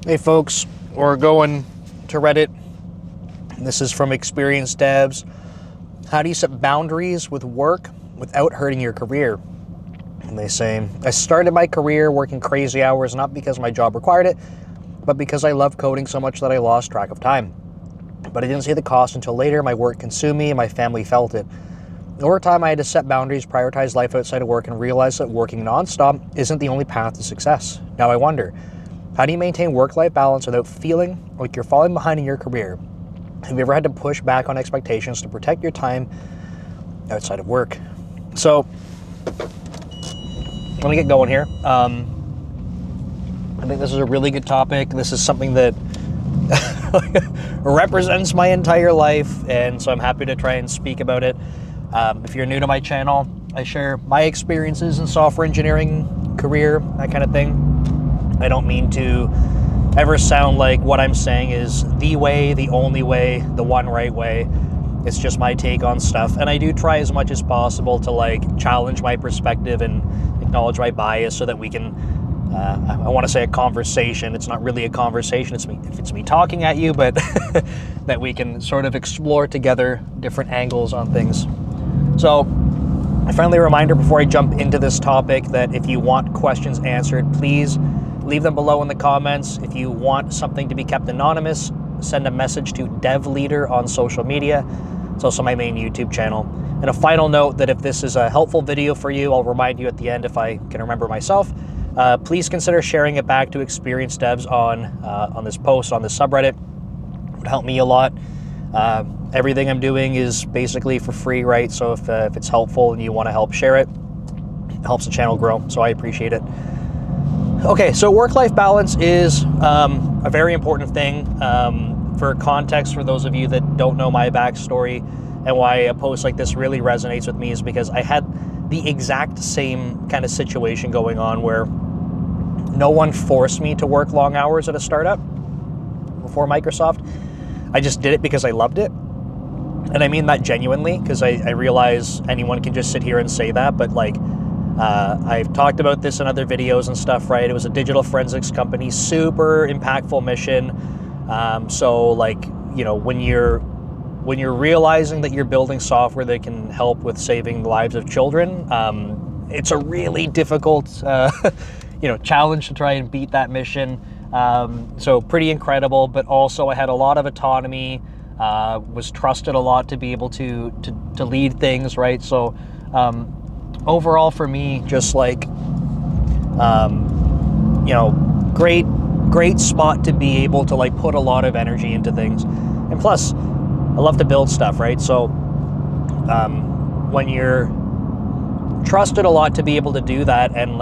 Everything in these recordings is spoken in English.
Hey folks, we're going to Reddit. This is from experienced devs. How do you set boundaries with work without hurting your career? And they say, I started my career working crazy hours, not because my job required it, but because I love coding so much that I lost track of time. But I didn't see the cost until later. My work consumed me and my family felt it. Over time, I had to set boundaries, prioritize life outside of work, and realize that working nonstop isn't the only path to success. Now I wonder, how do you maintain work-life balance without feeling like you're falling behind in your career? Have you ever had to push back on expectations to protect your time outside of work? So, let me get going here. I think this is a really good topic. This is something that represents my entire life, and so I'm happy to try and speak about it. If you're new to my channel, I share my experiences in software engineering, career, that kind of thing. I don't mean to ever sound like what I'm saying is the way, the only way, the one right way. It's just my take on stuff. And I do try as much as possible to challenge my perspective and acknowledge my bias so that we can, I want to say a conversation. It's not really a conversation. It's me talking at you, but that we can sort of explore together different angles on things. So a friendly reminder before I jump into this topic that if you want questions answered, please leave them below in the comments. If you want something to be kept anonymous, send a message to DevLeader on social media. It's also my main YouTube channel. And a final note that if this is a helpful video for you, I'll remind you at the end if I can remember myself. Please consider sharing it back to experienced devs on this post, on this subreddit. It would help me a lot. Everything I'm doing is basically for free, right? So if it's helpful and you want to help share it, it helps the channel grow. So I appreciate it. Okay, so work-life balance is a very important thing. For context, for those of you that don't know my backstory and why a post like this really resonates with me is because I had the exact same kind of situation going on where no one forced me to work long hours at a startup before Microsoft. I just did it because I loved it. And I mean that genuinely, because I realize anyone can just sit here and say that, but I've talked about this in other videos and stuff, right? It was a digital forensics company, super impactful mission. When you're realizing that you're building software that can help with saving the lives of children, it's a really difficult, challenge to try and beat that mission. So pretty incredible, but also I had a lot of autonomy, was trusted a lot to be able to lead things, right? So, overall for me, just great spot to be able to put a lot of energy into things. And plus, I love to build stuff, right? So when you're trusted a lot to be able to do that, and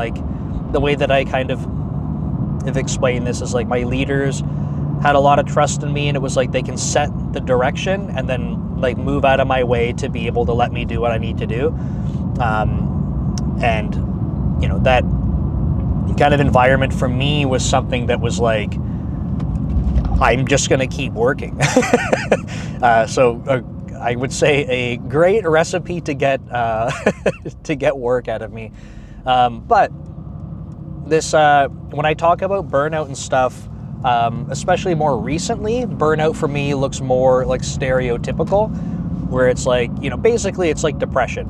the way that I kind of have explained this is my leaders had a lot of trust in me, and it was they can set the direction and then move out of my way to be able to let me do what I need to do. And that kind of environment for me was something that was I'm just going to keep working. So I would say a great recipe to get to get work out of me. But this when I talk about burnout and stuff, especially more recently, burnout for me looks more stereotypical, where it's basically it's like depression.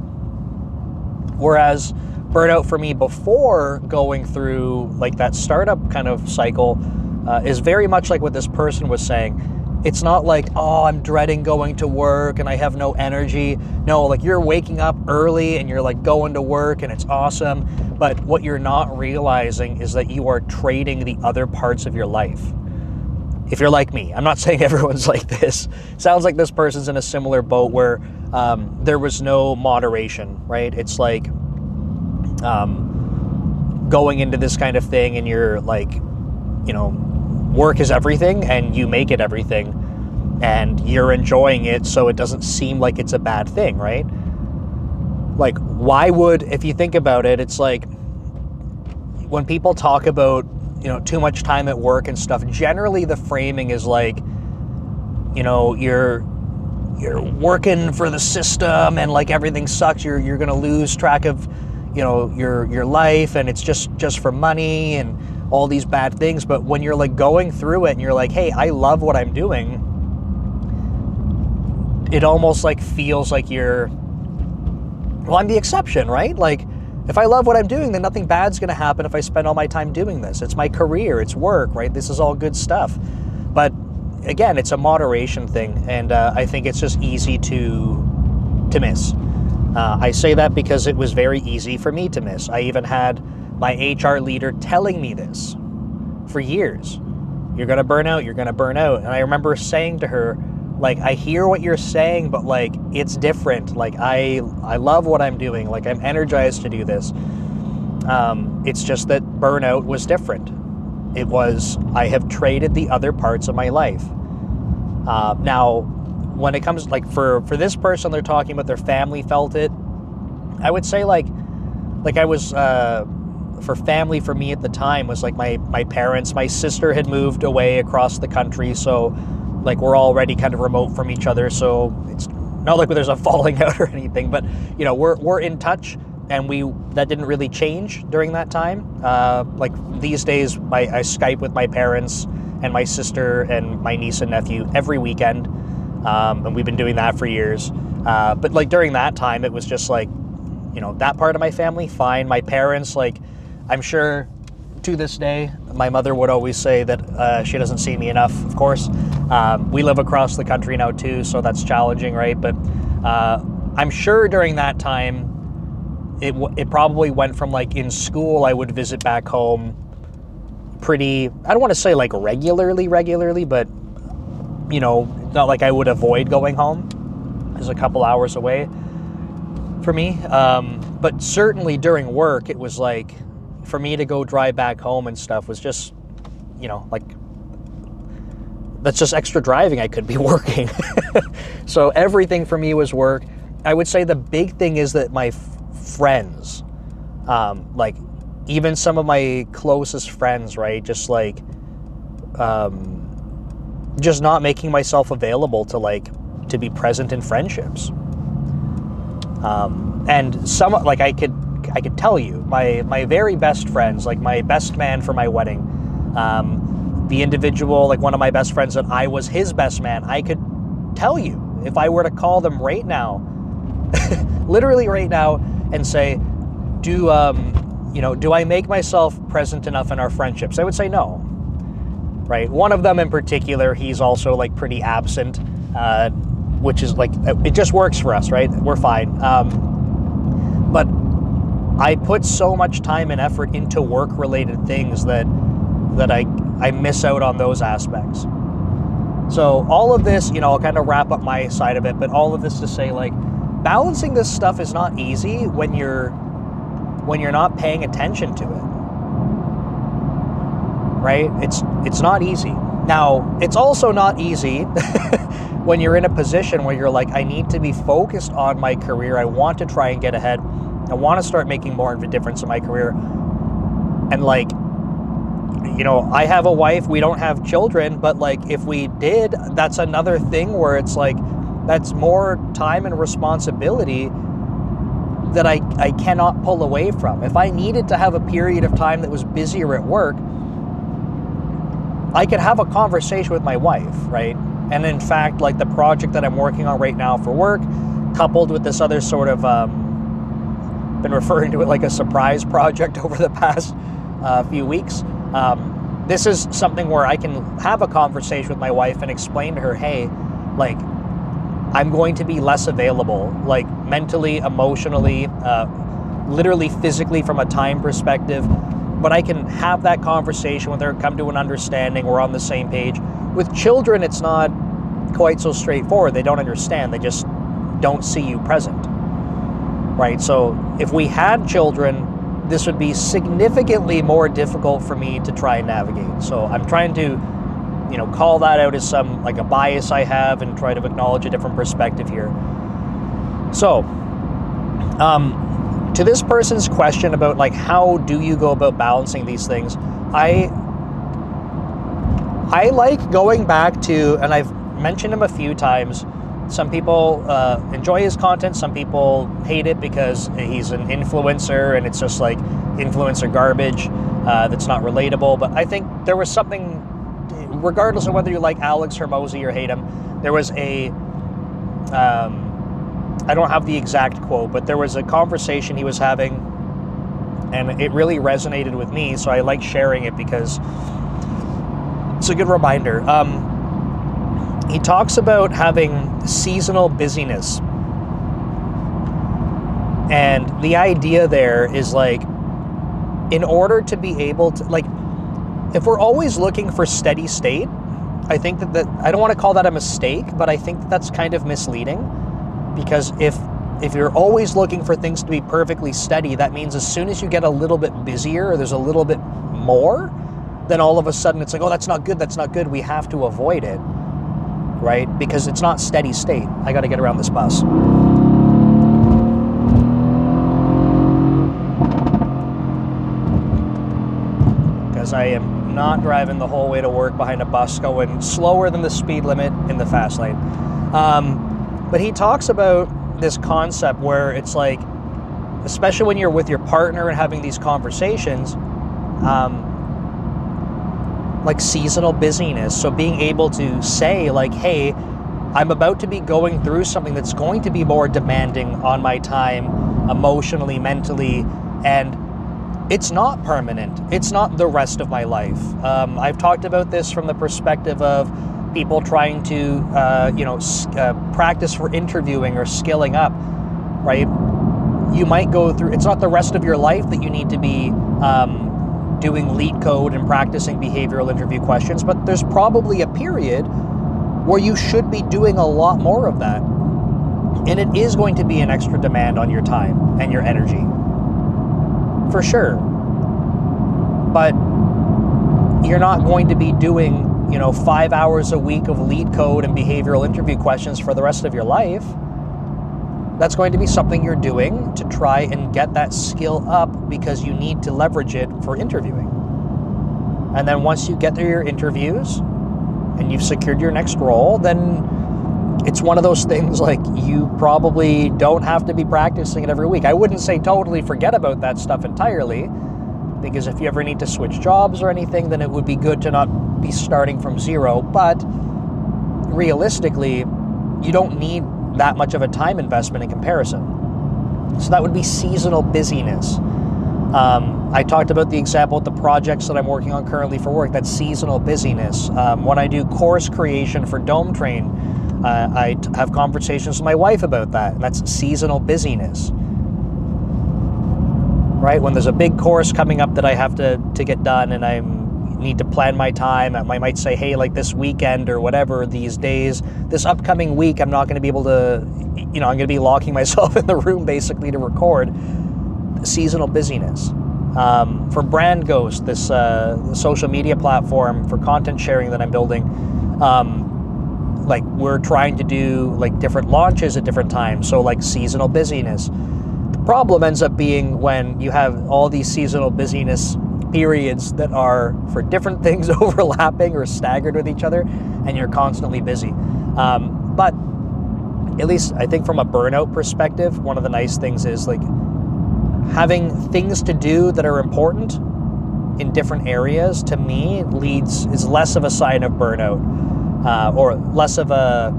Whereas burnout for me before going through that startup kind of cycle is very much like what this person was saying. It's not oh, I'm dreading going to work and I have no energy. No, you're waking up early and you're going to work and it's awesome. But what you're not realizing is that you are trading the other parts of your life. If you're like me, I'm not saying everyone's like this. Sounds like this person's in a similar boat where there was no moderation, right? It's going into this kind of thing and you're work is everything and you make it everything and you're enjoying it, so it doesn't seem like it's a bad thing, right? Why would, if you think about it, it's when people talk about too much time at work and stuff, generally the framing is you're working for the system and everything sucks, you're gonna lose track of your life, and it's just for money, and all these bad things. But when you're like going through it and you're like, hey, I love what I'm doing, it almost like feels like I'm the exception, right? Like, if I love what I'm doing, then nothing bad's going to happen if I spend all my time doing this. It's my career, it's work, right? This is all good stuff. But again, it's a moderation thing, and I think it's just easy to miss. I say that because it was very easy for me to miss. I even had my HR leader telling me this for years. You're going to burn out, you're going to burn out. And I remember saying to her, like, I hear what you're saying, but like, it's different. Like, I love what I'm doing. Like, I'm energized to do this. It's just that burnout was different. It was, I have traded the other parts of my life. Now, when it comes, like, for this person, they're talking about their family felt it. I would say, like I was, for family for me at the time was like my parents. My sister had moved away across the country, so like we're already kind of remote from each other, so it's not like there's a falling out or anything, but you know, we're in touch, and that didn't really change during that time. Like these days, I Skype with my parents and my sister and my niece and nephew every weekend, and we've been doing that for years. But like during that time, it was just like, you know, that part of my family, fine. My parents, like, I'm sure to this day, my mother would always say that she doesn't see me enough, of course. We live across the country now too, so that's challenging, right? But I'm sure during that time, it probably went from like in school, I would visit back home pretty, I don't want to say like regularly, but you know, not like I would avoid going home. It's a couple hours away for me. But certainly during work, it was like, for me to go drive back home and stuff was just, you know, like, that's just extra driving. I could be working. So everything for me was work. I would say the big thing is that my friends, like even some of my closest friends, right, just like, just not making myself available to be present in friendships. And some, like I could tell you, my very best friends, like my best man for my wedding, the individual, like one of my best friends that I was his best man, I could tell you, if I were to call them right now, literally right now, and say, do I make myself present enough in our friendships? I would say no, right? One of them in particular, he's also like pretty absent, which is like, it just works for us, right? We're fine. But I put so much time and effort into work-related things that I miss out on those aspects. So all of this, you know, I'll kind of wrap up my side of it, but all of this to say, like, balancing this stuff is not easy when you're not paying attention to it, right? It's not easy. Now, it's also not easy when you're in a position where you're like, I need to be focused on my career. I want to try and get ahead. I want to start making more of a difference in my career. And like, you know, I have a wife, we don't have children, but like if we did, that's another thing where it's like, that's more time and responsibility that I cannot pull away from. If I needed to have a period of time that was busier at work, I could have a conversation with my wife, right? And in fact, like the project that I'm working on right now for work, coupled with this other sort of, been referring to it like a surprise project over the past few weeks. This is something where I can have a conversation with my wife and explain to her, hey, like, I'm going to be less available, like mentally, emotionally, literally, physically, from a time perspective. But I can have that conversation with her, come to an understanding, we're on the same page. With children, it's not quite so straightforward. They don't understand. They just don't see you present, right? So if we had children, this would be significantly more difficult for me to try and navigate. So I'm trying to, you know, call that out as some, like a bias I have and try to acknowledge a different perspective here. So, to this person's question about like, how do you go about balancing these things? I like going back to, and I've mentioned him a few times, some people enjoy his content, some people hate it because he's an influencer and it's just like influencer garbage. that's not relatable. But I think there was something, regardless of whether you like Alex Hormozy or hate him, there was a, I don't have the exact quote, but there was a conversation he was having, and it really resonated with me, so I like sharing it because it's a good reminder. He talks about having seasonal busyness. And the idea there is like, in order to be able to, like, if we're always looking for steady state, I think that I don't want to call that a mistake, but I think that's kind of misleading, because if you're always looking for things to be perfectly steady, that means as soon as you get a little bit busier, or there's a little bit more, then all of a sudden it's like, oh, that's not good, we have to avoid it, right? Because it's not steady state. I got to get around this bus. Because I am not driving the whole way to work behind a bus going slower than the speed limit in the fast lane. But he talks about this concept where it's like, especially when you're with your partner and having these conversations, like seasonal busyness. So being able to say like, hey, I'm about to be going through something that's going to be more demanding on my time, emotionally, mentally, and it's not permanent. It's not the rest of my life. I've talked about this from the perspective of people trying to, practice for interviewing or skilling up, right? You might go through, it's not the rest of your life that you need to be doing lead code and practicing behavioral interview questions, but there's probably a period where you should be doing a lot more of that. And it is going to be an extra demand on your time and your energy, for sure. But you're not going to be doing, 5 hours a week of lead code and behavioral interview questions for the rest of your life. That's going to be something you're doing to try and get that skill up because you need to leverage it for interviewing. And then once you get through your interviews and you've secured your next role, then it's one of those things like you probably don't have to be practicing it every week. I wouldn't say totally forget about that stuff entirely, because if you ever need to switch jobs or anything, then it would be good to not be starting from zero. But realistically, you don't need that much of a time investment in comparison. So that would be seasonal busyness. I talked about the example with the projects that I'm working on currently for work. That's seasonal busyness. When I do course creation for Dome Train, I have conversations with my wife about that, and that's seasonal busyness. Right? When there's a big course coming up that I have to get done, and I need to plan my time, I might say, hey, like this weekend or whatever, these days, this upcoming week, I'm not going to be able to, I'm going to be locking myself in the room basically to record. Seasonal busyness. For Brand Ghost, this social media platform for content sharing that I'm building, like we're trying to do like different launches at different times, so like seasonal busyness. The problem ends up being when you have all these seasonal busyness periods that are for different things overlapping or staggered with each other, and you're constantly busy. But at least I think from a burnout perspective, one of the nice things is like having things to do that are important in different areas, to me is less of a sign of burnout, or less of a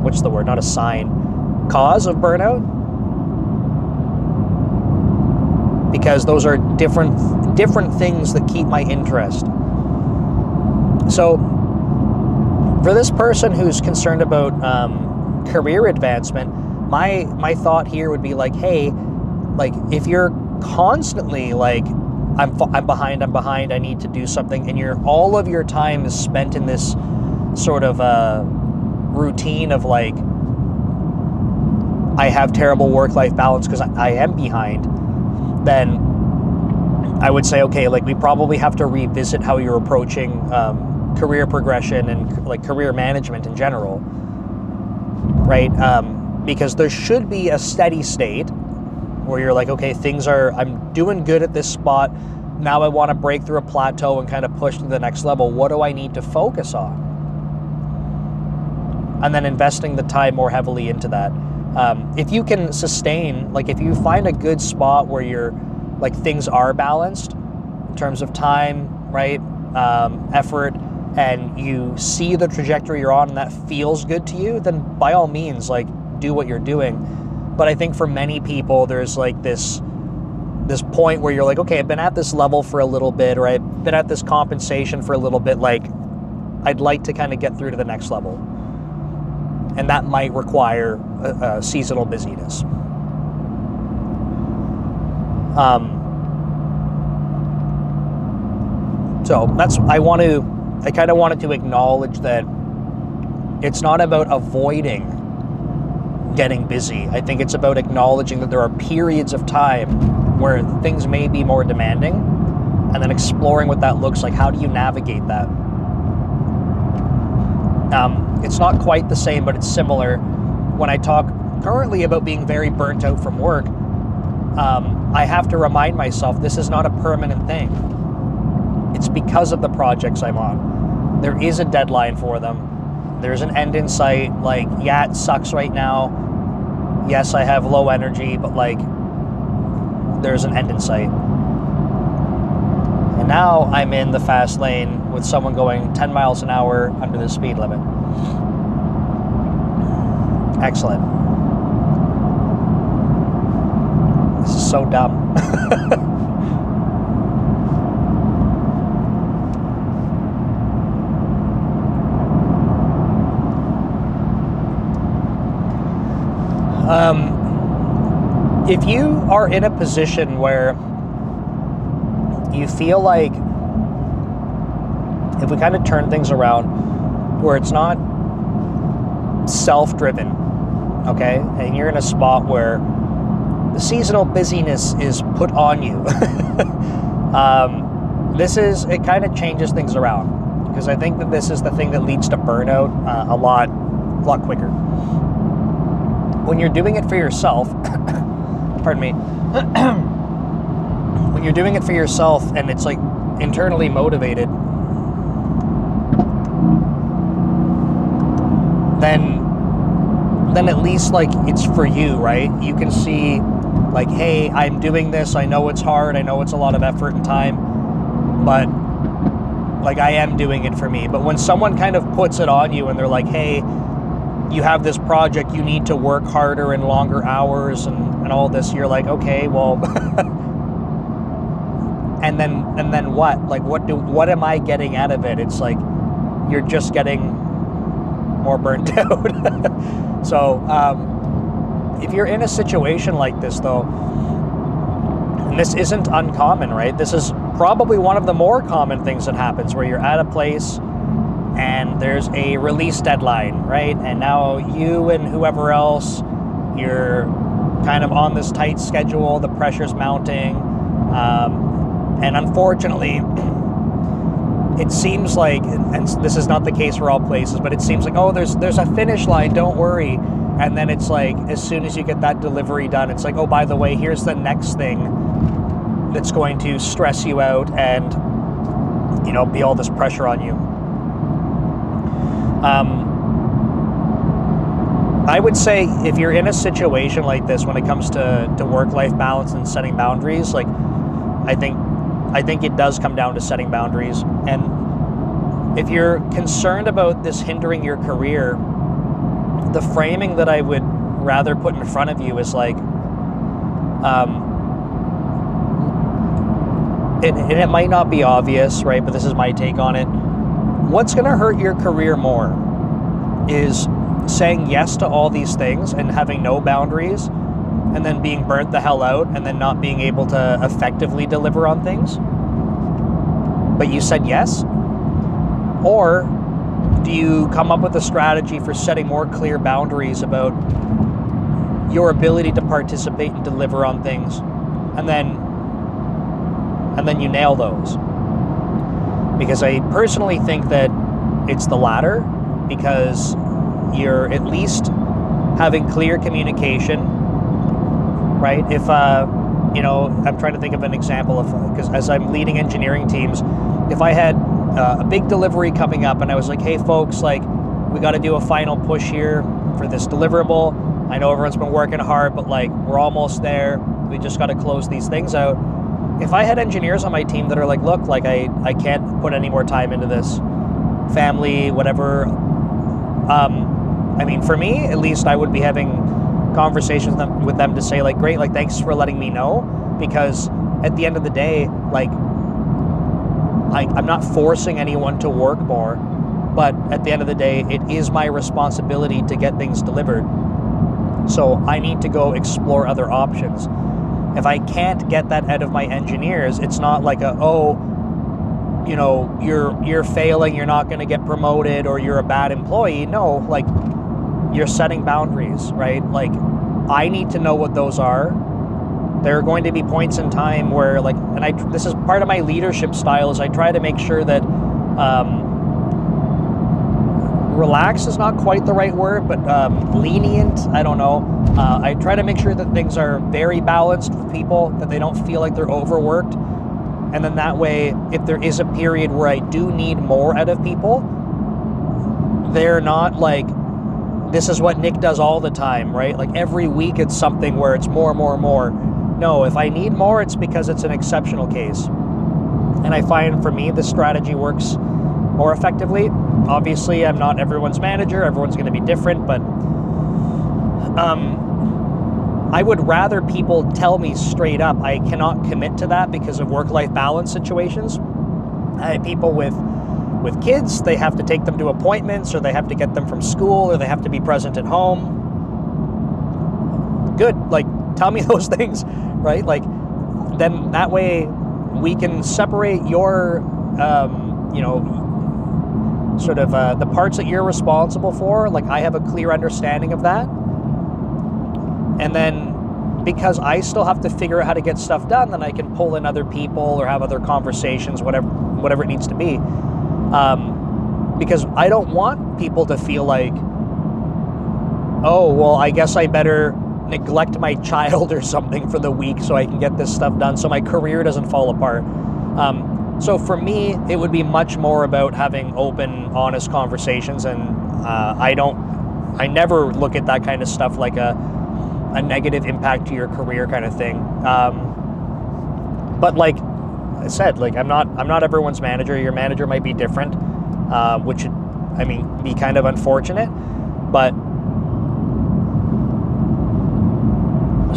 what's the word? Not a sign, cause of burnout, because those are different things that keep my interest. So for this person who's concerned about career advancement, my thought here would be like, hey, like if you're constantly like, I'm behind, I need to do something, and all of your time is spent in this sort of routine of like, I have terrible work-life balance because I am behind, then I would say, okay, like we probably have to revisit how you're approaching career progression and like career management in general, right? Because there should be a steady state where you're like, okay, I'm doing good at this spot. Now I want to break through a plateau and kind of push to the next level. What do I need to focus on? And then investing the time more heavily into that. If you can sustain, like if you find a good spot where you're like things are balanced in terms of time, right? Effort, and you see the trajectory you're on and that feels good to you, then by all means, like, do what you're doing. But I think for many people, there's like this point where you're like, okay, I've been at this level for a little bit, or I've been at this compensation for a little bit, like, I'd like to kind of get through to the next level. And that might require a seasonal busyness. So I kind of wanted to acknowledge that it's not about avoiding getting busy. I think it's about acknowledging that there are periods of time where things may be more demanding, and then exploring what that looks like. How do you navigate that? It's not quite the same, but it's similar. When I talk currently about being very burnt out from work, I have to remind myself this is not a permanent thing. It's because of the projects I'm on. There is a deadline for them. There's an end in sight. Like, yeah, it sucks right now. Yes, I have low energy, but like, there's an end in sight. And now I'm in the fast lane with someone going 10 miles an hour under the speed limit. Excellent. This is so dumb. If you are in a position where you feel like, if we kind of turn things around, where it's not self-driven, okay, and you're in a spot where the seasonal busyness is put on you, it kind of changes things around, because I think that this is the thing that leads to burnout a lot quicker. When you're doing it for yourself, pardon me, when you're doing it for yourself and it's like internally motivated, then at least like it's for you, right? You can see like, hey, I'm doing this. I know it's hard. I know it's a lot of effort and time, but like, I am doing it for me. But when someone kind of puts it on you and they're like, hey, you have this project, you need to work harder and longer hours and all this, you're like, okay, well, and then what? Like, what am I getting out of it? It's like, you're just getting more burnt out. So, if you're in a situation like this, though, and this isn't uncommon, right? This is probably one of the more common things that happens, where you're at a place and there's a release deadline, right? And now you and whoever else, you're kind of on this tight schedule, the pressure's mounting, and unfortunately, it seems like, and this is not the case for all places, but it seems like, oh, there's a finish line, don't worry. And then it's like, as soon as you get that delivery done, it's like, oh, by the way, here's the next thing that's going to stress you out and, you know, be all this pressure on you. I would say if you're in a situation like this, when it comes to work-life balance and setting boundaries, like, I think it does come down to setting boundaries. And if you're concerned about this hindering your career, the framing that I would rather put in front of you is like, it might not be obvious, right? But this is my take on it. What's going to hurt your career more is saying yes to all these things and having no boundaries, and then being burnt the hell out, and then not being able to effectively deliver on things. But you said yes? Or do you come up with a strategy for setting more clear boundaries about your ability to participate and deliver on things, and then you nail those? Because I personally think that it's the latter, because you're at least having clear communication, right? If, I'm trying to think of an example because as I'm leading engineering teams, if I had a big delivery coming up and I was like, hey folks, like, we got to do a final push here for this deliverable. I know everyone's been working hard, but like, we're almost there. We just got to close these things out. if I had engineers on my team that are like, look, like I can't put any more time into this, family, whatever, I mean, for me, at least, I would be having conversations with them to say, like, great, like, thanks for letting me know, because at the end of the day, like, I'm not forcing anyone to work more, but at the end of the day, it is my responsibility to get things delivered. So I need to go explore other options. If I can't get that out of my engineers, it's not like you're failing, you're not going to get promoted, or you're a bad employee. No, like, you're setting boundaries, right? Like, I need to know what those are. There are going to be points in time where, like, and this is part of my leadership style, is I try to make sure that relax is not quite the right word, but lenient, I don't know. I try to make sure that things are very balanced for people, that they don't feel like they're overworked. And then that way, if there is a period where I do need more out of people, they're not like, this is what Nick does all the time, right? Like, every week it's something where it's more. No, if I need more, it's because it's an exceptional case. And I find, for me, this strategy works more effectively. Obviously, I'm not everyone's manager. Everyone's going to be different, but I would rather people tell me straight up, I cannot commit to that because of work-life balance situations. I have people with kids, they have to take them to appointments, or they have to get them from school, or they have to be present at home. Good, like, tell me those things, right? Like, then that way we can separate your, sort of the parts that you're responsible for. Like, I have a clear understanding of that. And then, because I still have to figure out how to get stuff done, then I can pull in other people or have other conversations, whatever it needs to be. Because I don't want people to feel like, oh, well, I guess I better neglect my child or something for the week so I can get this stuff done, so my career doesn't fall apart. So for me, it would be much more about having open, honest conversations, and I never look at that kind of stuff like a negative impact to your career kind of thing. But like I said, like, I'm not everyone's manager. Your manager might be different, which would, I mean, be kind of unfortunate. But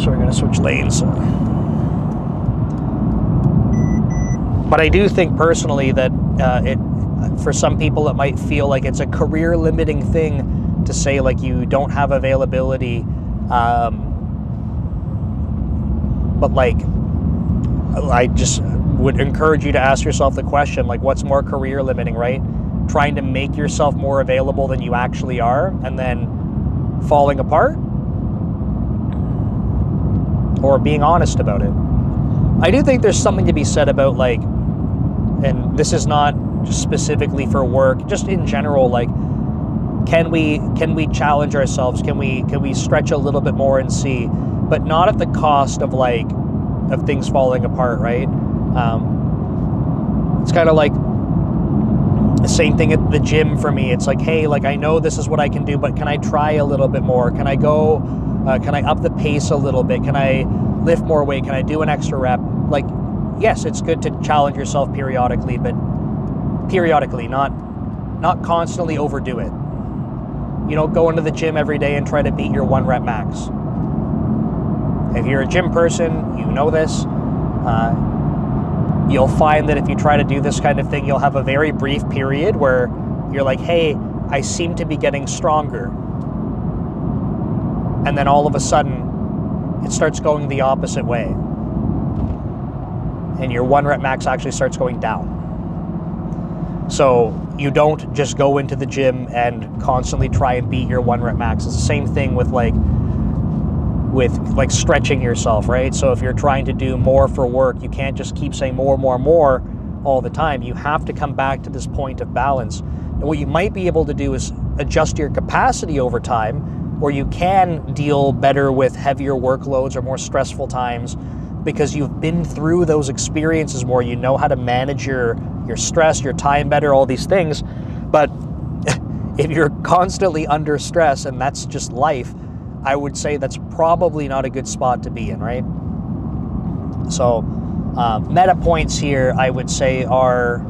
so we're going to switch lanes. But I do think personally that for some people it might feel like it's a career limiting thing to say, like, you don't have availability. But like, I just would encourage you to ask yourself the question, like, what's more career limiting, right? Trying to make yourself more available than you actually are, and then falling apart, or being honest about it. I do think there's something to be said about, like, and this is not just specifically for work, just in general, like, can we challenge ourselves? Can we stretch a little bit more and see, but not at the cost of of things falling apart, right? It's kind of like the same thing at the gym for me. It's like, hey, like, I know this is what I can do, but can I try a little bit more? Can I go? Can I up the pace a little bit? Can I lift more weight? Can I do an extra rep? Like, yes, it's good to challenge yourself periodically, but periodically, not constantly overdo it. You don't go into the gym every day and try to beat your 1 rep max. If you're a gym person, you know this. You'll find that if you try to do this kind of thing, you'll have a very brief period where you're like, hey, I seem to be getting stronger. And then all of a sudden, it starts going the opposite way. And your 1 rep max actually starts going down. So you don't just go into the gym and constantly try and beat your 1 rep max. It's the same thing with stretching yourself, right? So if you're trying to do more for work, you can't just keep saying more all the time. You have to come back to this point of balance. And what you might be able to do is adjust your capacity over time, where you can deal better with heavier workloads or more stressful times, because you've been through those experiences more. You know how to manage your stress, your time better, all these things. But if you're constantly under stress and that's just life, I would say that's probably not a good spot to be in, right? So Meta points here, I would say, are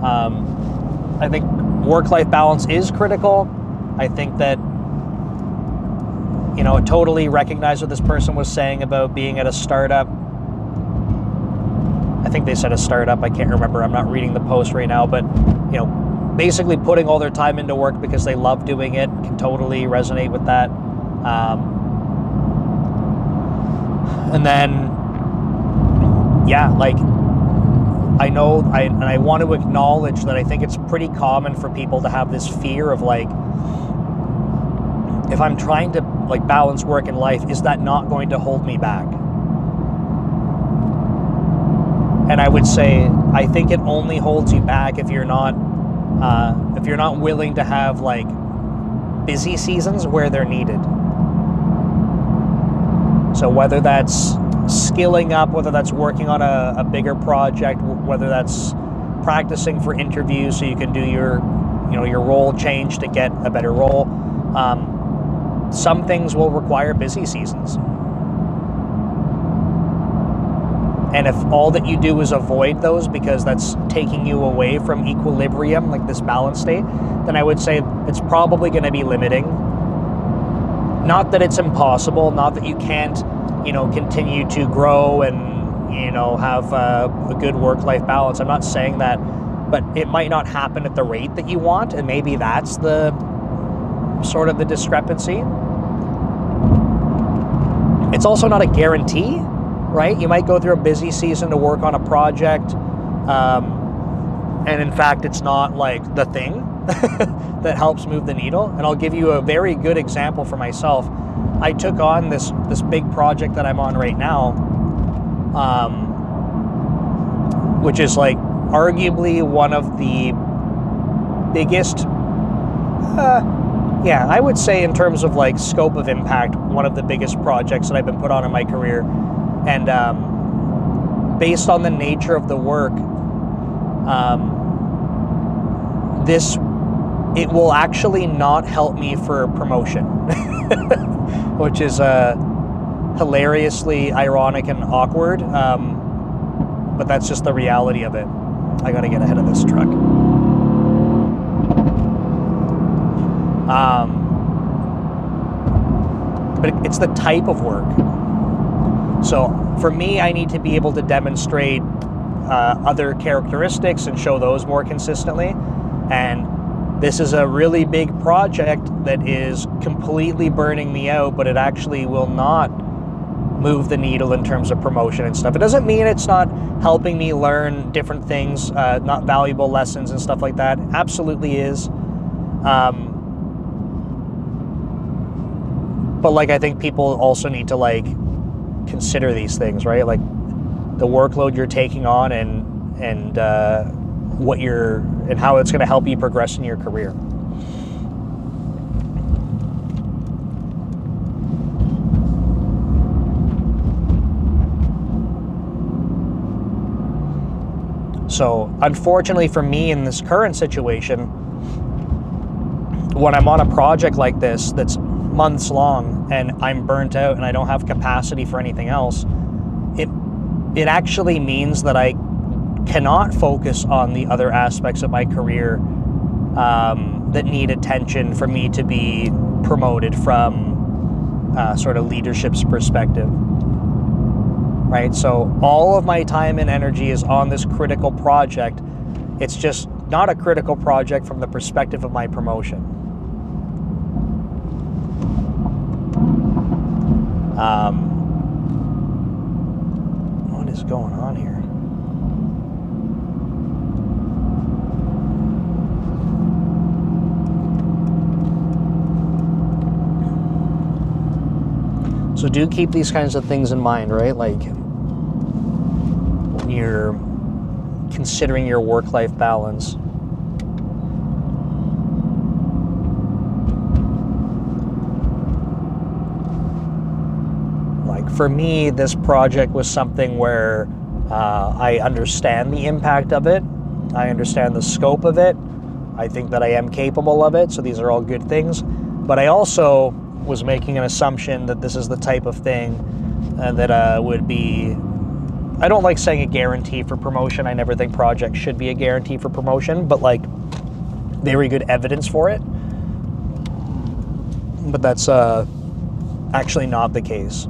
I think work-life balance is critical. I think that, I totally recognize what this person was saying about being at a startup. I think they said a startup. I can't remember. I'm not reading the post right now, but basically putting all their time into work because they love doing it, can totally resonate with that. And then, I want to acknowledge that I think it's pretty common for people to have this fear of if I'm trying to balance work and life, is that not going to hold me back? And I would say, I think it only holds you back if you're not willing to have busy seasons where they're needed. So whether that's skilling up, whether that's working on a bigger project, whether that's practicing for interviews so you can do your role change to get a better role. Some things will require busy seasons. And if all that you do is avoid those because that's taking you away from equilibrium, like this balance state, then I would say it's probably going to be limiting. Not that it's impossible, not that you can't, continue to grow and, have a good work-life balance. I'm not saying that, but it might not happen at the rate that you want, and maybe that's the sort of the discrepancy. It's also not a guarantee, right? You might go through a busy season to work on a project, and in fact, it's not the thing that helps move the needle. And I'll give you a very good example for myself. I took on this big project that I'm on right now, which is arguably one of the biggest, I would say in terms of scope of impact, one of the biggest projects that I've been put on in my career. And based on the nature of the work, it will actually not help me for promotion, which is hilariously ironic and awkward, but that's just the reality of it. I gotta get ahead of this truck. But it's the type of work. So for me, I need to be able to demonstrate other characteristics and show those more consistently. And this is a really big project that is completely burning me out, but it actually will not move the needle in terms of promotion and stuff. It doesn't mean it's not helping me learn different things, not valuable lessons and stuff like that. Absolutely is. But I think people also need to consider these things, right? The workload you're taking on and how it's going to help you progress in your career. So unfortunately for me in this current situation, when I'm on a project like this that's months long and I'm burnt out and I don't have capacity for anything else, it actually means that I cannot focus on the other aspects of my career that need attention for me to be promoted from sort of leadership's perspective, right? So all of my time and energy is on this critical project. It's just not a critical project from the perspective of my promotion. What is going on here? So do keep these kinds of things in mind, right? When you're considering your work-life balance. For me, this project was something where I understand the impact of it. I understand the scope of it. I think that I am capable of it. So these are all good things. But I also was making an assumption that this is the type of thing that would be I don't like saying a guarantee for promotion. I never think projects should be a guarantee for promotion, but like very good evidence for it. But that's actually not the case.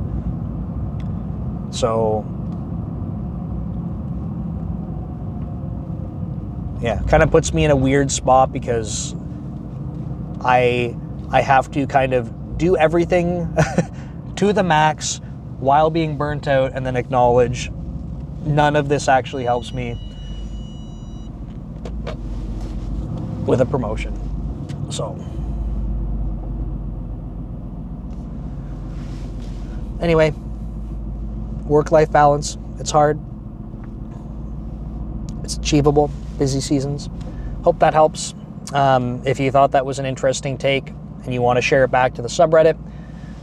So yeah, kind of puts me in a weird spot because I have to kind of do everything to the max while being burnt out, and then acknowledge none of this actually helps me with a promotion. So anyway, work-life balance, it's hard. It's achievable, busy seasons. Hope that helps. If you thought that was an interesting take and you want to share it back to the subreddit,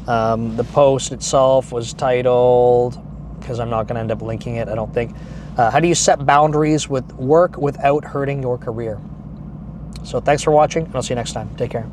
the post itself was titled, because I'm not going to end up linking it, I don't think, how do you set boundaries with work without hurting your career? So thanks for watching, and I'll see you next time. Take care.